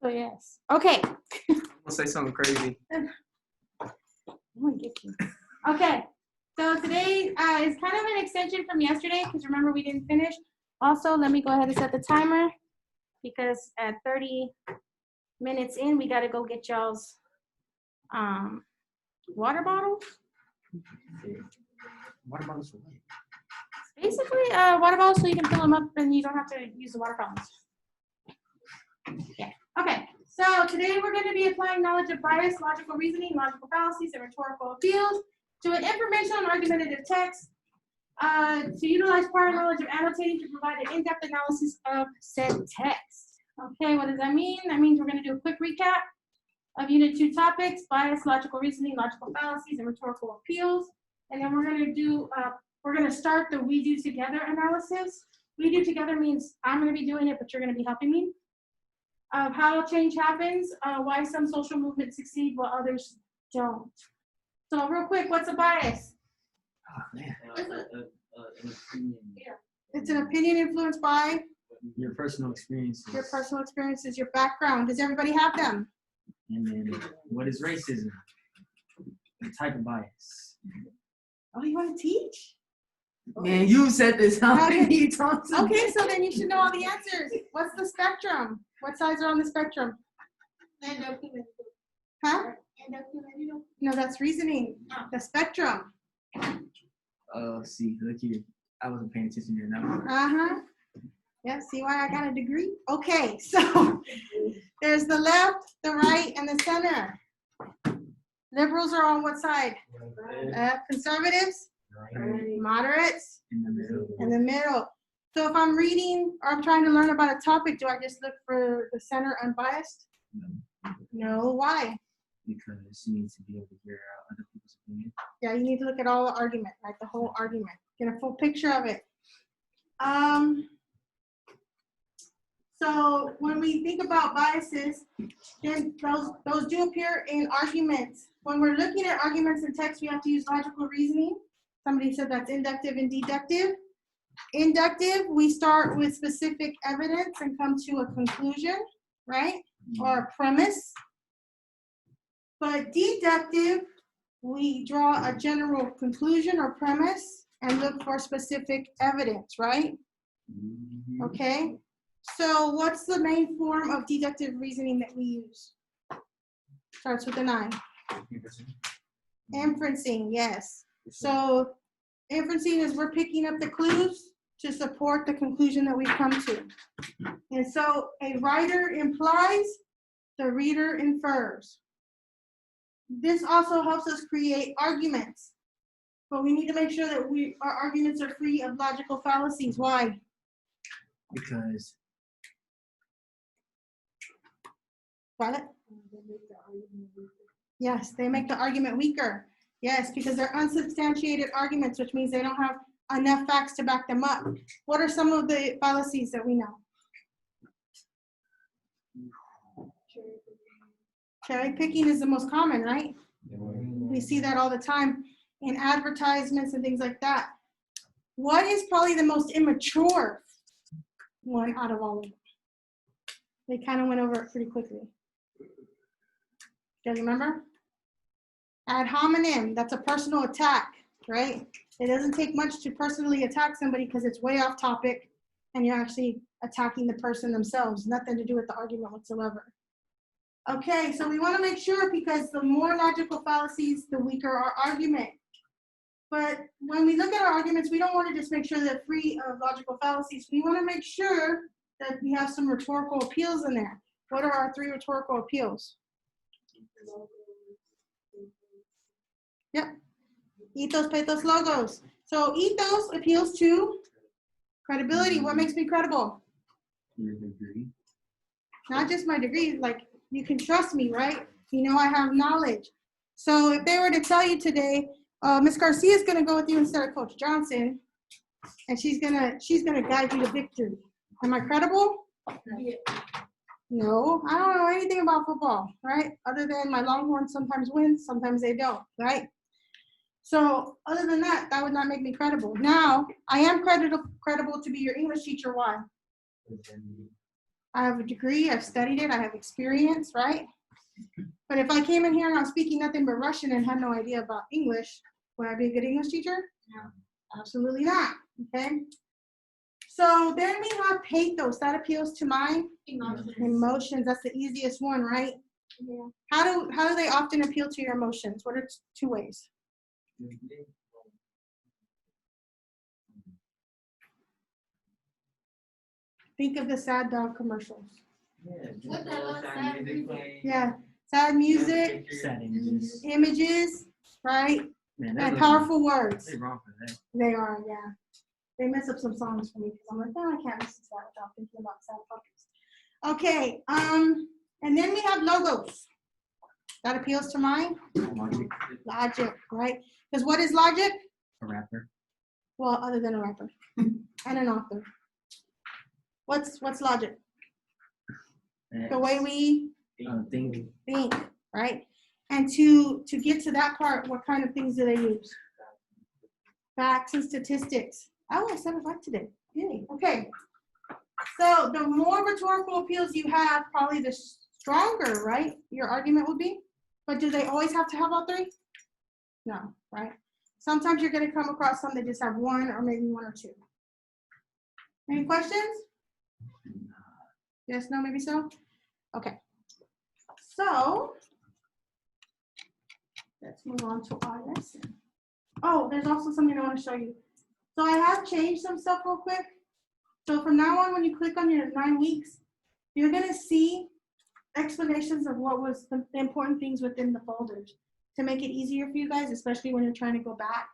So yes. Okay. I'll say something crazy. I'm gonna get you. Okay. So today is kind of an extension from yesterday because remember we didn't finish. Also, let me go ahead and set the timer because at 30 minutes in, we got to go get y'all's water bottles. Water bottles for what? Basically, water bottles so you can fill them up and you don't have to use the water fountains. Yeah. Okay. So today we're going to be applying knowledge of bias, logical reasoning, logical fallacies, and rhetorical appeals to an information and argumentative text. To utilize prior knowledge of annotating to provide an in-depth analysis of said text. Okay, what does that mean? That means we're going to do a quick recap of Unit 2 topics: bias, logical reasoning, logical fallacies, and rhetorical appeals. And then we're going to do, we're going to start the we do together analysis. We do together means I'm going to be doing it, but you're going to be helping me. Of how change happens, why some social movements succeed while others don't. So real quick, what's a bias? Oh, man. An opinion. It's an opinion influenced by Your personal experiences. your personal experiences, your background. Does everybody have them? And then, what is racism? The type of bias. Oh, you want to teach? Man, you said this how Okay. many times? Okay, so then you should know all the answers. What's the spectrum? What sides are on the spectrum? Huh? No, that's reasoning. The spectrum. Oh, see, look here. I wasn't paying attention to that. Uh-huh. Yeah, see why I got a degree? Okay, so there's the left, the right, and the center. Liberals are on what side? Conservatives? Moderates? In the middle. In the middle. So if I'm reading or I'm trying to learn about a topic, do I just look for the center unbiased? No, No, why? because you need to be able to hear out other people's opinion. Yeah, you need to look at all the argument, right? The whole argument. Get a full picture of it. So when we think about biases, then those do appear in arguments. When we're looking at arguments in text, we have to use logical reasoning. Somebody said that's inductive and deductive. Inductive, we start with specific evidence and come to a conclusion, right? Or a premise. But deductive, we draw a general conclusion or premise and look for specific evidence, right? Okay. So what's the main form of deductive reasoning that we use? Starts with an I. Inferencing, yes. So inferencing is we're picking up the clues to support the conclusion that we come to. And so a writer implies, the reader infers. This also helps us create arguments. But we need to make sure that our arguments are free of logical fallacies. Why? Because What? Yes, they make the argument weaker. Yes, because they're unsubstantiated arguments, which means they don't have enough facts to back them up. What are some of the fallacies that we know? Cherry picking is the most common, right? We see that all the time in advertisements and things like that. What is probably the most immature one out of all of them? They kind of went over it pretty quickly. Do you remember? Ad hominem, that's a personal attack, right? It doesn't take much to personally attack somebody because it's way off topic and you're actually attacking the person themselves. Nothing to do with the argument whatsoever. Okay, so we want to make sure because the more logical fallacies, the weaker our argument. But when we look at our arguments, we don't want to just make sure they're free of logical fallacies. We want to make sure that we have some rhetorical appeals in there. What are our 3 rhetorical appeals? Yep. Ethos, pathos, logos. So ethos appeals to credibility. What makes me credible? your degree. Not just my degree, like you can trust me, right? You know I have knowledge. So if they were to tell you today, Ms. Garcia is going to go with you instead of Coach Johnson, and she's gonna guide you to victory. Am I credible? No, I don't know anything about football, right? Other than my Longhorns sometimes win, sometimes they don't, right? So other than that, that would not make me credible. Now, I am credible to be your English teacher. Why? I have a degree, I've studied it, I have experience, right? But if I came in here and I was speaking nothing but Russian and had no idea about English, would I be a good English teacher? No, absolutely not, okay? So then we have pathos, that appeals to my emotions. That's the easiest one, right? Yeah. How do they often appeal to your emotions? What are two ways? Think of the sad dog commercials. Yeah, sad music, Sad images. images, right? Man, And powerful words. They're wrong for that. They are, yeah. They mess up some songs for me because I'm like, oh, I can't listen to that without thinking about sad puppets. Okay, and then we have logos. That appeals to mine. Logic. Logic, right? Because what is logic? A rapper. Well, other than a rapper and an author. What's logic? The way we Think. think, right? And to get to that part, what kind of things do they use? Facts and statistics. Oh, I said it right today. Yay. Okay. So the more rhetorical appeals you have, probably the stronger, right? Your argument would be. But do they always have to have all three? No, right? Sometimes you're going to come across some that just have one or maybe one or two. Any questions? Yes, no, maybe so? Okay. So let's move on to our lesson. Oh, there's also something I want to show you. So I have changed some stuff real quick. So from now on, when you click on your 9 weeks, you're going to see explanations of what was the important things within the folders to make it easier for you guys, especially when you're trying to go back.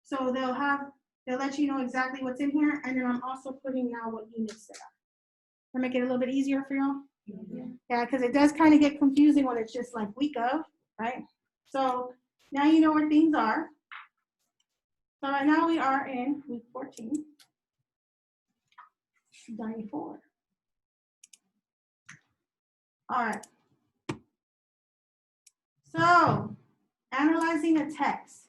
So they'll let you know exactly what's in here, and then I'm also putting now what units they are. To make it a little bit easier for y'all. Yeah, because it does kind of get confusing when it's just like week of, right? So now you know where things are. So right now we are in week 14, 94. All right. So analyzing a text.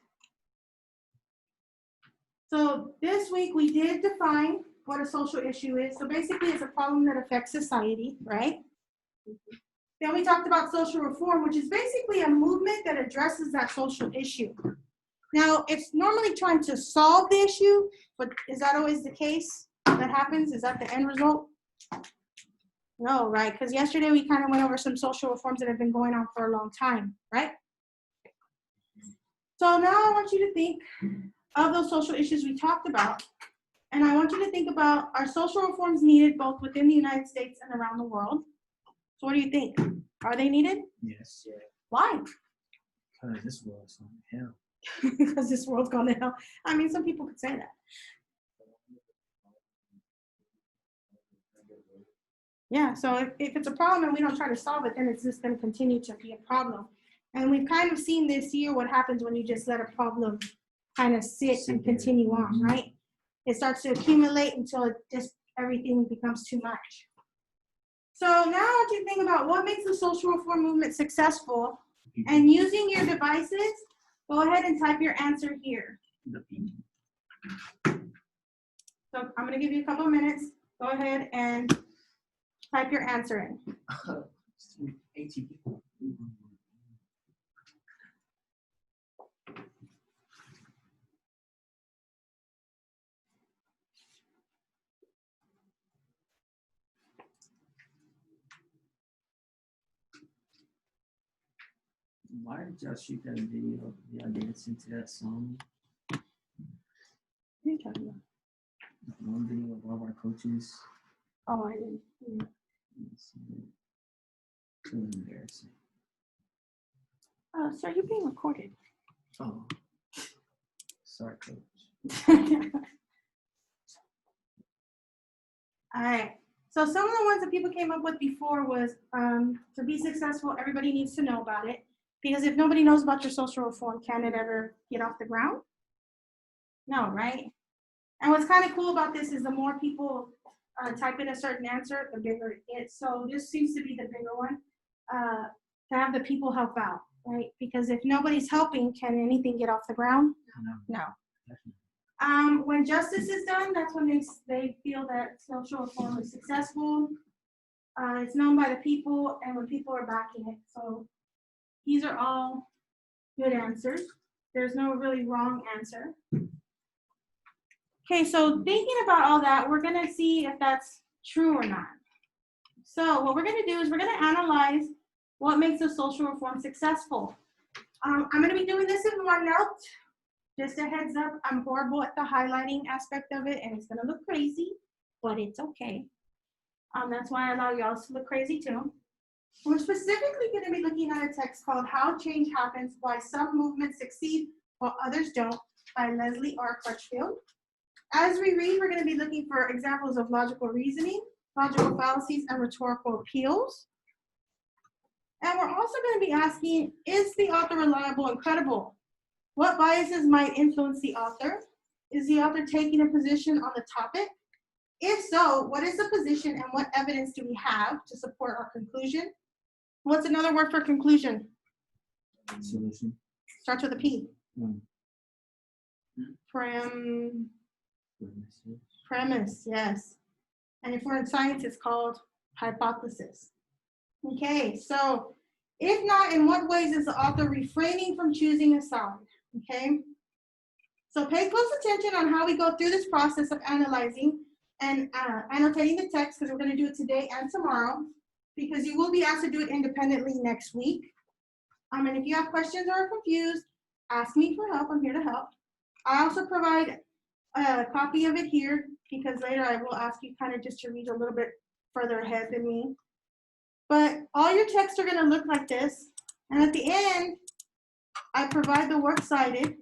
So this week we did define what a social issue is. So basically it's a problem that affects society, right? Then we talked about social reform, which is basically a movement that addresses that social issue. Now, it's normally trying to solve the issue, but is that always the case that happens? Is that the end result? No, right? Because yesterday we kind of went over some social reforms that have been going on for a long time, right? So now I want you to think of those social issues we talked about, and I want you to think about, are social reforms needed both within the United States and around the world? So what do you think? Are they needed? Yes. Yeah. Why? Because this world's on hell. Because this world's gone to hell. I mean, some people could say that. Yeah, so if it's a problem and we don't try to solve it, then it's just going to continue to be a problem. And we've kind of seen this year what happens when you just let a problem kind of sit and continue on, right? It starts to accumulate until it just everything becomes too much. So now I want you to think about what makes the social reform movement successful, and using your devices, go ahead and type your answer here. So I'm going to give you a couple of minutes. Go ahead and type your answer in. 80 people. Why did y'all shoot that video? Y'all dancing to that song? What are you talking about? That one video of all of our coaches. Oh, I didn't. Yeah. Too embarrassing. Sir, you're being recorded. Oh. Sorry, coach. All right. So some of the ones that people came up with before was to be successful, everybody needs to know about it. Because if nobody knows about your social reform, can it ever get off the ground? No, right? And what's kind of cool about this is the more people type in a certain answer, the bigger it gets. So this seems to be the bigger one, to have the people help out, right? Because if nobody's helping, can anything get off the ground? No. When justice is done, that's when they feel that social reform is successful. It's known by the people and when people are backing it. So these are all good answers. There's no really wrong answer. Okay, so thinking about all that, we're gonna see if that's true or not. So what we're gonna do is we're gonna analyze what makes a social reform successful. I'm gonna be doing this in OneNote. Just a heads up, I'm horrible at the highlighting aspect of it and it's gonna look crazy, but it's okay. That's why I allow y'all to look crazy too. We're specifically gonna be looking at a text called How Change Happens, Why Some Movements Succeed While Others Don't by Leslie R. Crutchfield. As we read, we're gonna be looking for examples of logical reasoning, logical fallacies, and rhetorical appeals. And we're also gonna be asking, is the author reliable and credible? What biases might influence the author? Is the author taking a position on the topic? If so, what is the position and what evidence do we have to support our conclusion? What's another word for conclusion? Solution. Starts with a P. Mm. Premise, yes. And if we're in science, it's called hypothesis. Okay, so if not, in what ways is the author refraining from choosing a side? Okay, so pay close attention on how we go through this process of analyzing and annotating the text, because we're going to do it today and tomorrow, because you will be asked to do it independently next week. And if you have questions or are confused, ask me for help. I'm here to help. I also provide a copy of it here, because later I will ask you kind of just to read a little bit further ahead than me. But all your texts are going to look like this. And at the end, I provide the works cited.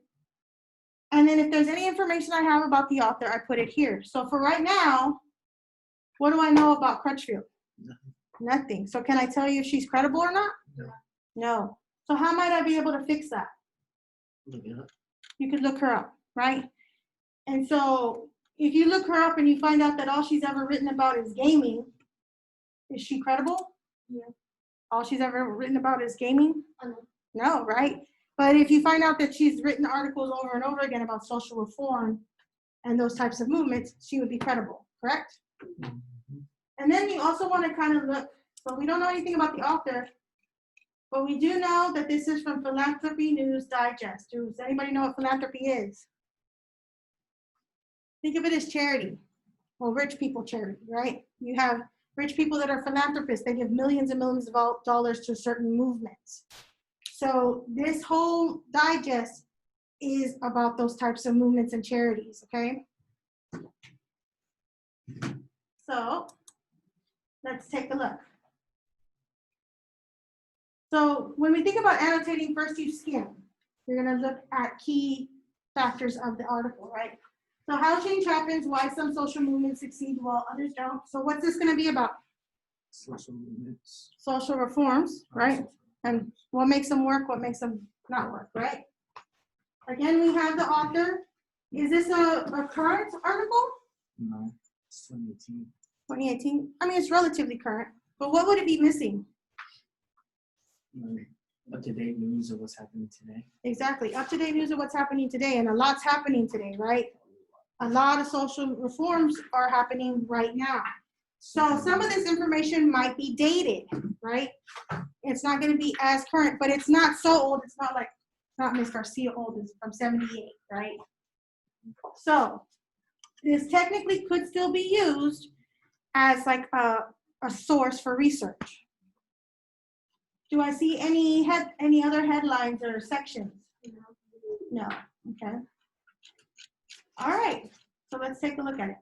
And then if there's any information I have about the author, I put it here. So for right now, what do I know about Crutchfield? Nothing. So can I tell you if she's credible or not? No. No. So how might I be able to fix that? Look it up. You could look her up, right? And so if you look her up and you find out that all she's ever written about is gaming, is she credible? Yeah. All she's ever written about is gaming? No, right? But if you find out that she's written articles over and over again about social reform and those types of movements, she would be credible, correct? Mm-hmm. And then you also want to kind of look, so we don't know anything about the author, but we do know that this is from Philanthropy News Digest. Does anybody know what philanthropy is? Think of it as charity. Well, rich people charity, right? You have rich people that are philanthropists. They give millions and millions of dollars to certain movements. So this whole digest is about those types of movements and charities, okay? So let's take a look. So when we think about annotating, first you skim. You're gonna look at key factors of the article, right? So how change happens, why some social movements succeed while others don't. So what's this gonna be about? Social movements. Social reforms, right? And what makes them work, what makes them not work, right? Again, we have the author. Is this a current article? No, it's 2018. 2018? I mean, it's relatively current, but what would it be missing? Up-to-date news of what's happening today. Exactly, up-to-date news of what's happening today, and a lot's happening today, right? A lot of social reforms are happening right now. So some of this information might be dated, right? It's not going to be as current, but it's not so old. It's not like, not Miss Garcia old, it's from 78, right? So this technically could still be used as like a source for research. Do I see any other headlines or sections? No, okay. All right, so let's take a look at it.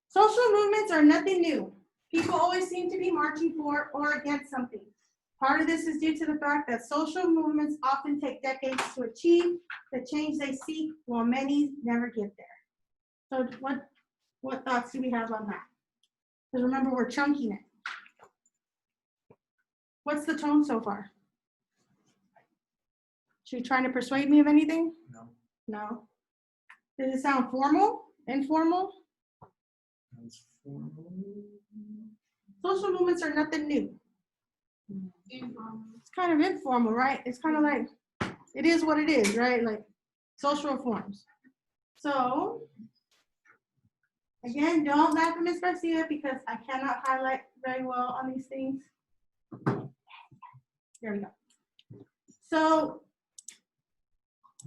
Social movements are nothing new. People always seem to be marching for or against something. Part of this is due to the fact that social movements often take decades to achieve the change they seek, while many never get there. So what thoughts do we have on that? Because remember, we're chunking it. What's the tone so far? She trying to persuade me of anything? No. No. Does it sound formal? Informal? That's formal. Social movements are nothing new. It's kind of informal, right? It's kind of like, it is what it is, right? Like social reforms. So, Again, don't laugh at Ms. Garcia because I cannot highlight very well on these things. There we go. So,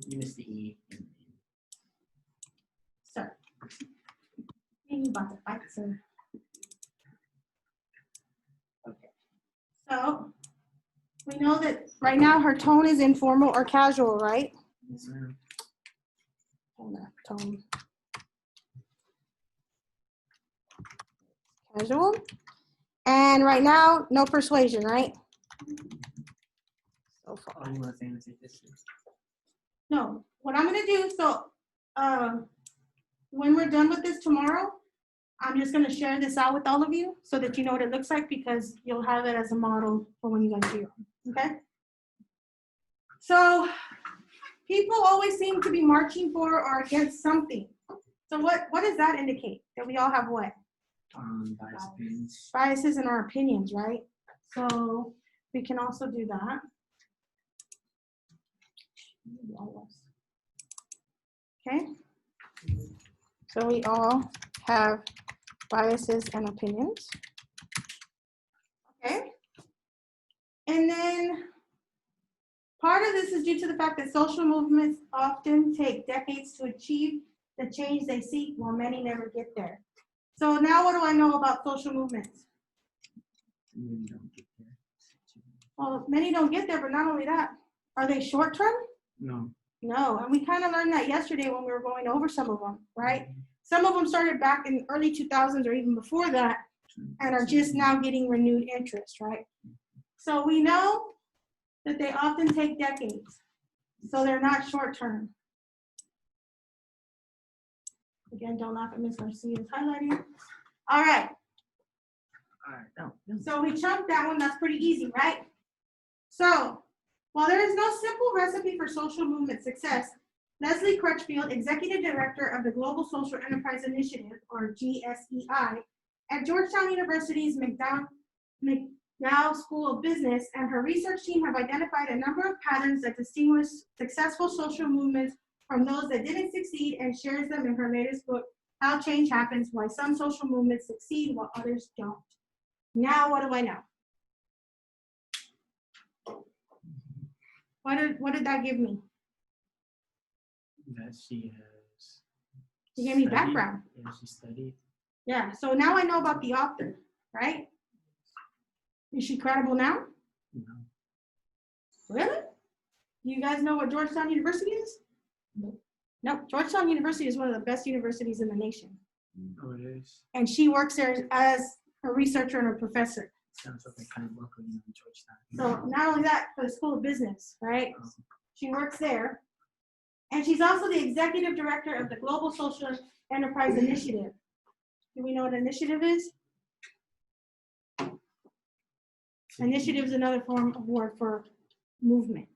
You missed the E. sir, you about to fight, sir. Okay. So, we know that right now her tone is informal or casual, right? Yes, ma'am. Tone. Casual. And right now, no persuasion, right? So far. Oh, you want to take this? No, what I'm gonna do, so, when we're done with this tomorrow, I'm just gonna share this out with all of you so that you know what it looks like because you'll have it as a model for when you guys do your own, okay? So, people always seem to be marching for or against something. So what does that indicate? That we all have what? Bias opinions. Biases in our opinions, right? So we can also do that. Okay. So we all have biases and opinions. Okay. And then part of this is due to the fact that social movements often take decades to achieve the change they seek, while many never get there. So now what do I know about social movements? You don't get there. Well, many don't get there, but not only that, are they short term? No. No, and we kind of learned that yesterday when we were going over some of them, right? Some of them started back in early 2000s or even before that and are just now getting renewed interest, right? So we know that they often take decades, so they're not short term. Again, don't laugh at Ms. Garcia's highlighting. All right, All right. No. so we chunked that one. That's pretty easy, right? So while there is no simple recipe for social movement success, Leslie Crutchfield, Executive Director of the Global Social Enterprise Initiative, or GSEI, at Georgetown University's McDowell School of Business, and her research team have identified a number of patterns that distinguish successful social movements from those that didn't succeed, and shares them in her latest book, How Change Happens, Why Some Social Movements Succeed While Others Don't. Now, what do I know? What did that give me? That she has. She gave me studied. background. Yeah, she studied. Yeah, so now I know about the author, right? Is she credible now? No. Really? Do you guys know what Georgetown University is? No, Georgetown University is one of the best universities in the nation. Oh, it is. And she works there as a researcher and a professor. Sounds like a kind of local in Georgetown. So not only that, for the School of Business, right? Oh. She works there. And she's also the executive director of the Global Social Enterprise Initiative. Do we know what initiative is? Initiative is another form of word for movement.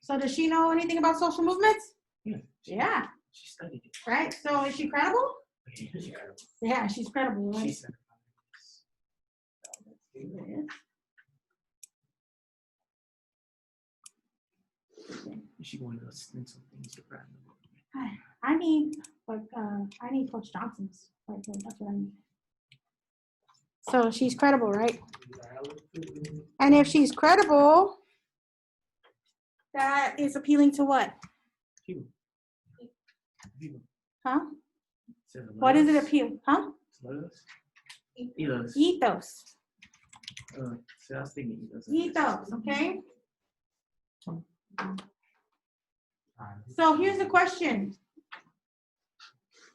So does she know anything about social movements? Yeah. Yeah. She studied it. Right? So is she credible? Yeah. Yeah, she's credible, right? She said she wanted to stencil things to grab them. I need Coach Johnson's. Like, that's what I need. So she's credible, right? And if she's credible, that is appealing to what? People. People. Huh? What does it appeal? Huh? Ethos. Ethos. So I was thinking ethos. Ethos, okay? So here's the question.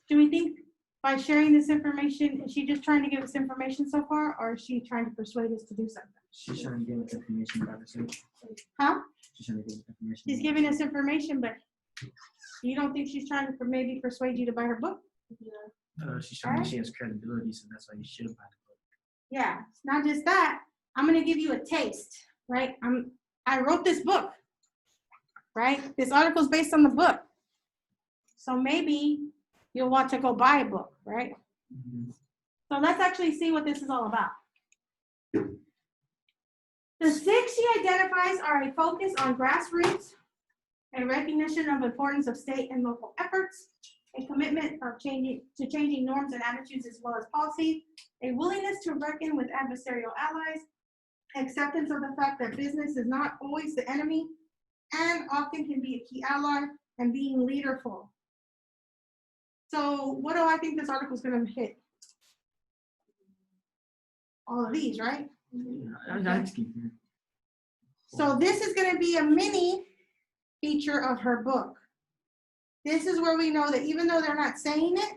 Do we think by sharing this information, is she just trying to give us information so far, or is she trying to persuade us to do something? She's trying to give us information about herself. Huh? She's trying to give us information. She's giving us information, but you don't think she's trying to maybe persuade you to buy her book? She's trying to she has credibility, so that's why you should buy the book. Yeah, it's not just that. I'm gonna give you a taste, right? I wrote this book, right? This article is based on the book. So maybe you'll want to go buy a book, right? Mm-hmm. So let's actually see what this is all about. The 6 she identifies are a focus on grassroots and recognition of importance of state and local efforts, a commitment of changing norms and attitudes as well as policy, a willingness to reckon with adversarial allies, acceptance of the fact that business is not always the enemy and often can be a key ally, and being leaderful. So what do I think this article is going to hit? All of these, right? That's good. So this is going to be a mini feature of her book. This is where we know that even though they're not saying it,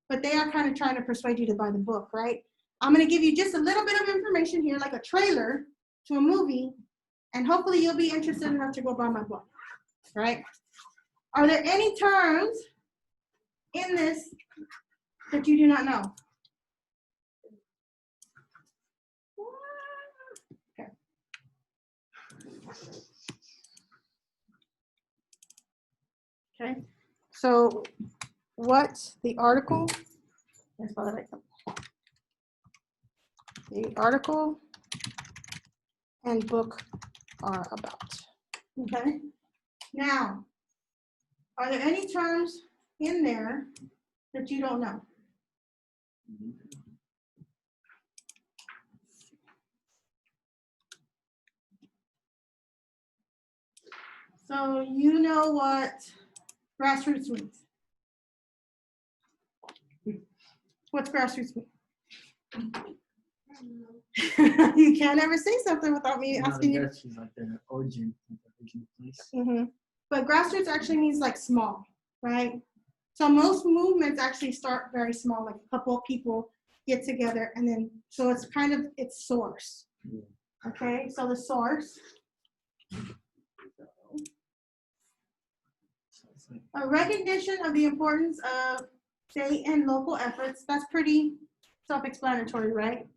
but they are kind of trying to persuade you to buy the book, right? I'm going to give you just a little bit of information here, like a trailer to a movie, and hopefully you'll be interested enough to go buy my book, right? Are there any terms in this that you do not know? Okay. Okay. So what the article, let's spell it like that. The article and book are about. Okay. Now, are there any terms in there that you don't know? So you know what grassroots means. What's grassroots mean? You can't ever say something without me asking you. That's like the origin place. But grassroots actually means like small, right? So most movements actually start very small, like a couple of people get together and then, so it's kind of its source. Yeah. Okay, so the source. A recognition of the importance of state and local efforts. That's pretty self-explanatory, right?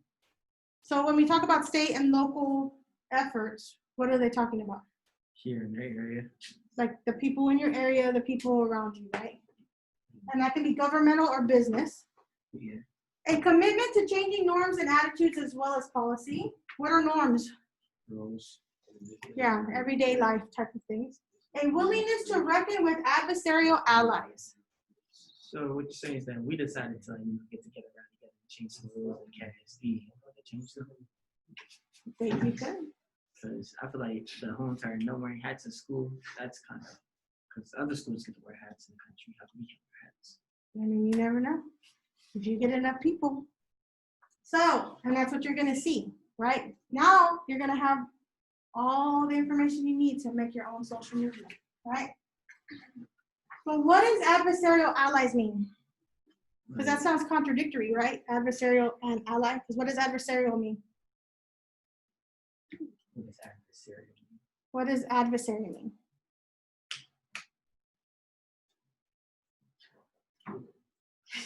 So when we talk about state and local efforts, what are they talking about? Here in their area. Like the people in your area, the people around you, right? And that can be governmental or business. Yeah. A commitment to changing norms and attitudes as well as policy. What are norms? Rules. Yeah, everyday life type of things. A willingness to reckon with adversarial allies. So what you're saying is that we decided to get together and change some rules in KSD. Change them. You could. Because I feel like the whole entire no wearing hats in school, that's kind of, because other schools get to wear hats in the country, how we can't wear hats. I mean, you never know if you get enough people. So, and that's what you're going to see, right? Now you're going to have all the information you need to make your own social movement, right? But what does adversarial allies mean? Because that sounds contradictory, right? Adversarial and ally. Because what does adversarial mean? What is adversarial? What does adversary mean?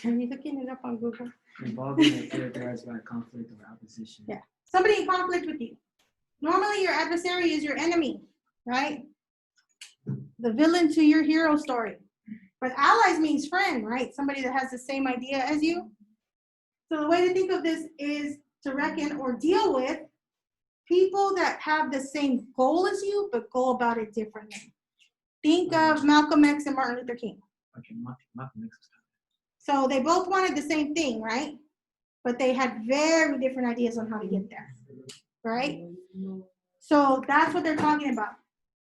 Are you looking it up on Google? Involving and characterized by conflict or opposition. Yeah. Somebody in conflict with you. Normally your adversary is your enemy, right? The villain to your hero story. But allies means friend, right? Somebody that has the same idea as you. So the way to think of this is to reckon or deal with people that have the same goal as you, but go about it differently. Think of Malcolm X and Martin Luther King. Okay, Malcolm X was So they both wanted the same thing, right? But they had very different ideas on how to get there, right? So that's what they're talking about.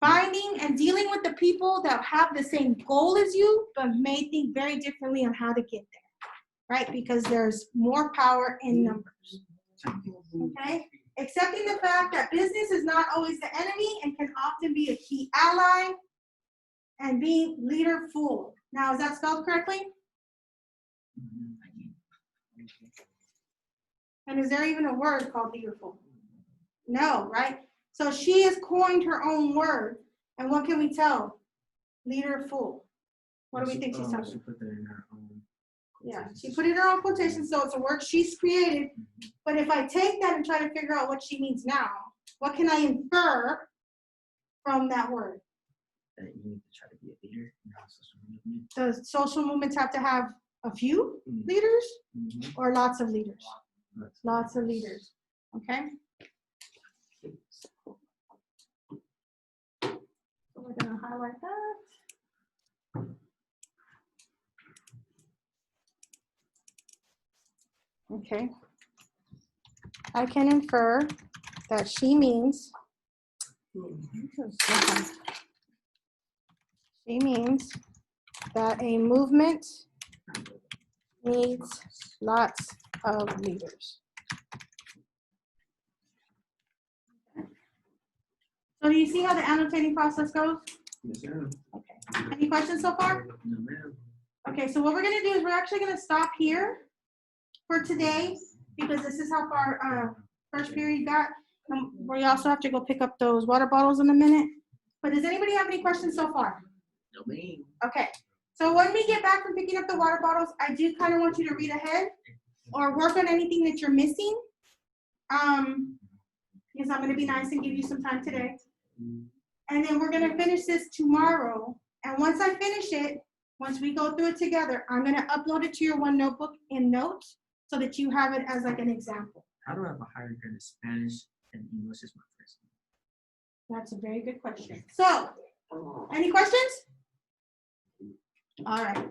Finding and dealing with the people that have the same goal as you, but may think very differently on how to get there, right? Because there's more power in numbers, okay? Accepting the fact that business is not always the enemy and can often be a key ally, and being leaderful. Now, is that spelled correctly? And is there even a word called leaderful? No, right? So she has coined her own word. And what can we tell? Leaderful. What do we think she's talking about? She put that in her own. Yeah, she put it in her own quotation, so it's a word she's created. But if I take that and try to figure out what she means now, what can I infer from that word? That you need to try to be a leader in your social movement. Does social movements have to have a few leaders or lots of leaders? Lots of leaders, okay? So we're gonna highlight that. Okay. I can infer that she means, she means that a movement needs lots of leaders. So do you see how the annotating process goes? Yes, ma'am. Okay. Any questions so far? No, ma'am. Okay, so what we're gonna do is we're actually gonna stop here for today because this is how far first period got. We also have to go pick up those water bottles in a minute. But does anybody have any questions so far? No, ma'am. Okay, so when we get back from picking up the water bottles, I do kind of want you to read ahead or work on anything that you're missing. Because I'm gonna be nice and give you some time today. And then we're gonna finish this tomorrow. And once I finish it, once we go through it together, I'm gonna upload it to your one notebook in notes so that you have it as like an example. How do I have a higher grade of Spanish and English is my first one? That's a very good question. So, any questions? All right.